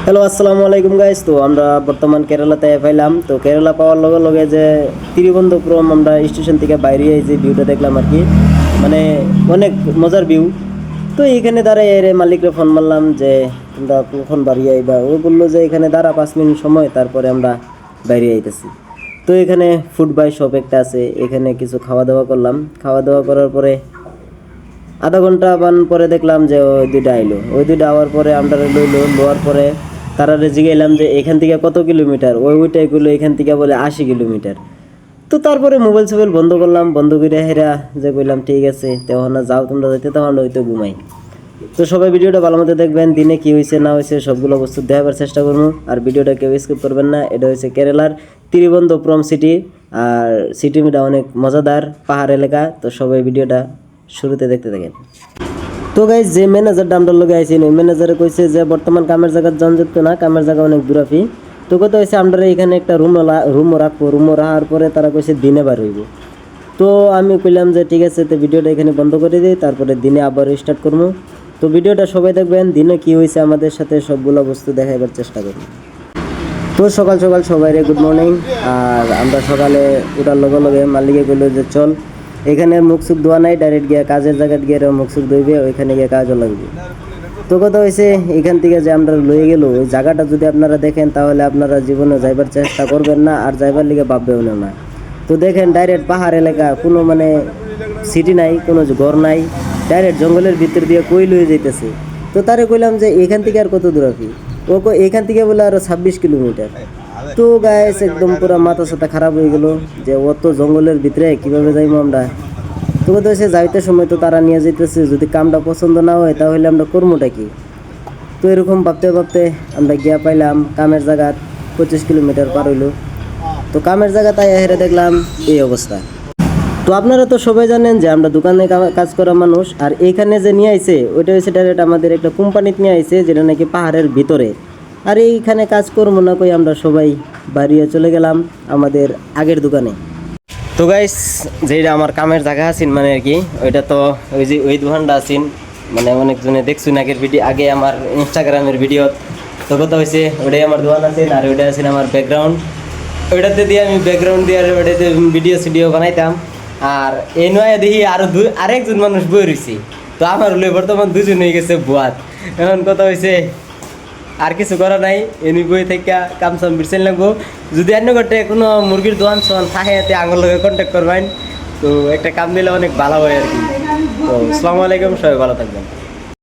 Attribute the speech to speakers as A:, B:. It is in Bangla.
A: হ্যালো আসসালামু আলাইকুম গাইস। তো আমরা বর্তমান কেরালাতে পাইলাম। তো কেরালা পাওয়ার লগে লগে যে তিরুবনন্তপুরম আমরা স্টেশন থেকে বাইরে এই যে ভিউটা দেখলাম আর কি, মানে অনেক মজার ভিউ। তো এইখানে দাঁড়াই এর মালিকরে ফোন মারলাম যে তোমরা কখন বাড়ি আইবা। ও বললো যে এখানে দাঁড়া 5 মিনিট সময়, তারপরে আমরা বাইরে আইতেছি। তো এখানে ফুড বাই শপ একটা আছে, এখানে কিছু খাওয়া দাওয়া করলাম। খাওয়া দাওয়া করার পরে আধা ঘন্টা পরে দেখলাম যে ওই দুইটা আইলো। ওই দুইটা আওয়ার পরে আমরা লোয়ার পরে তারা জিগাইলাম যে এখান থেকে কত কিলোমিটার, ওইটাই গুলো এখান থেকে বলে 80 কিলোমিটার। তো তারপরে মোবাইল সোবাইল বন্ধ করলাম, বন্ধ করে হেরা যে কইলাম ঠিক আছে তখন যাও তোমরা যাইতে, তখন হয়তো ঘুমাই। তো সবাই ভিডিওটা ভালো মতো দেখবেন, দিনে কি হয়েছে না হয়েছে সবগুলো বস্তু দেখাবার চেষ্টা করবো। আর ভিডিওটা কেউ স্কিপ করবেন না। এটা হচ্ছে কেরালার তিরুবনন্তপুরম সিটি, আর সিটিটা অনেক মজাদার পাহাড় এলাকা। তো সবাই ভিডিওটা শুরুতে দেখতে থাকেন। তো গাইজ যে ম্যানেজারটা আমরা লগে আইসিন, ওই ম্যানেজারে কইছে যে বর্তমান কামের জায়গার জন যেত না, কামের জায়গা অনেক দূরাফি। তো কথা হয়েছে আমরা এখানে একটা রুমও রাখবো। রুমও রাখার পরে তারা কইছে দিনে বার হইব। তো আমি কইলাম যে ঠিক আছে, তো ভিডিওটা এখানে বন্ধ করে দিই, তারপরে দিনে আবার স্টার্ট করবো। তো ভিডিওটা সবাই দেখবেন, দিনে কি হয়েছে আমাদের সাথে সবগুলো বস্তু দেখাইবার চেষ্টা করবো। তো সকাল সকাল সবাই গুড মর্নিং। আর আমরা সকালে ওটার লগে লগে মালিকে কইলো যে চল এখানে মুখ সুখ ধোয়া নাই, ডাইরেক্ট গিয়ে কাজের জায়গায় গিয়ে মুখ সুখ ধুইবে, ওইখানে গিয়ে কাজও লাগবে। তো কথা হয়েছে এখান থেকে যে আমরা লয়ে গেল, ওই জায়গাটা যদি আপনারা দেখেন তাহলে আপনারা জীবনে যাইবার চেষ্টা করবেন না, আর যাইবার লিগে ভাববেও না। তো দেখেন ডাইরেক্ট পাহাড় এলাকা, কোনো মানে সিটি নাই, কোনো ঘর নাই, ডাইরেক্ট জঙ্গলের ভিতর দিয়ে কই লয়ে যাইতেছে। তো তারে কইলাম যে এখান থেকে আর কত দূর আছি। ও এখান থেকে বলে আরো 26 কিলোমিটার। তো গাইস একদম পুরো মাথা সাথে খারাপ হয়ে গেল যে অত জঙ্গলের ভিতরে কিভাবে যাইবো আমরা। তো কথা হচ্ছে যাইতে সময় তো তারা নিয়ে যাইতেছে, যদি কামটা পছন্দ না হয় তাহলে আমরা করবোটা কি। তো এরকম ভাবতে ভাবতে আমরা গিয়া পাইলাম কামের জায়গা 25 কিলোমিটার পার হইলো। তো কামের জায়গা তাই হেরে দেখলাম এই অবস্থা। তো আপনারা তো সবাই জানেন যে আমরা দোকানে কাজ করা মানুষ, আর এইখানে যে নিয়ে আইছে ওইটা হচ্ছে ডাইরেক্ট আমাদের একটা কোম্পানিতে নিয়ে আইছে, যেটা নাকি পাহাড়ের ভিতরে। আর এইখানে কাজ করবো না কই আমরা সবাই বাড়িয়ে চলে গেলাম আমাদের আগের দোকানে। তো গাইস যেটা আমার কামের জায়গা আছেন মানে আর কি, ওইটা তো ওই যে ওই দোকানটা আছেন, মানে অনেকজনে দেখছুন আগের ভিডিও, আগে আমার ইনস্টাগ্রামের ভিডিও। তো কথা হয়েছে ওইটাই আমার দোকান আছেন, আর ওইটা আছেন আমার ব্যাকগ্রাউন্ড। ওইটাতে দিয়ে আমি ব্যাকগ্রাউন্ড দিয়ে আর ওইটাতে ভিডিও বানাইতাম। আর এই নয় দেখি আরেকজন মানুষ বই রয়েছি। তো আমার হলে বর্তমান দুজন হয়ে গেছে বুয়াত। এখন কথা হয়েছে আর কিছু করা নাই, এমনি বই থেকে কাম সাম বিরসেন লাগবো। যদি অন্য ঘটে কোনো মুরগির দোকান সোয়ান থাকে এতে আঙুল লগে কন্ট্যাক্ট করবেন। তো একটা কাম দিলে অনেক ভালো হয় আর কি। তো আসসালামু আলাইকুম, সবাই ভালো থাকবেন।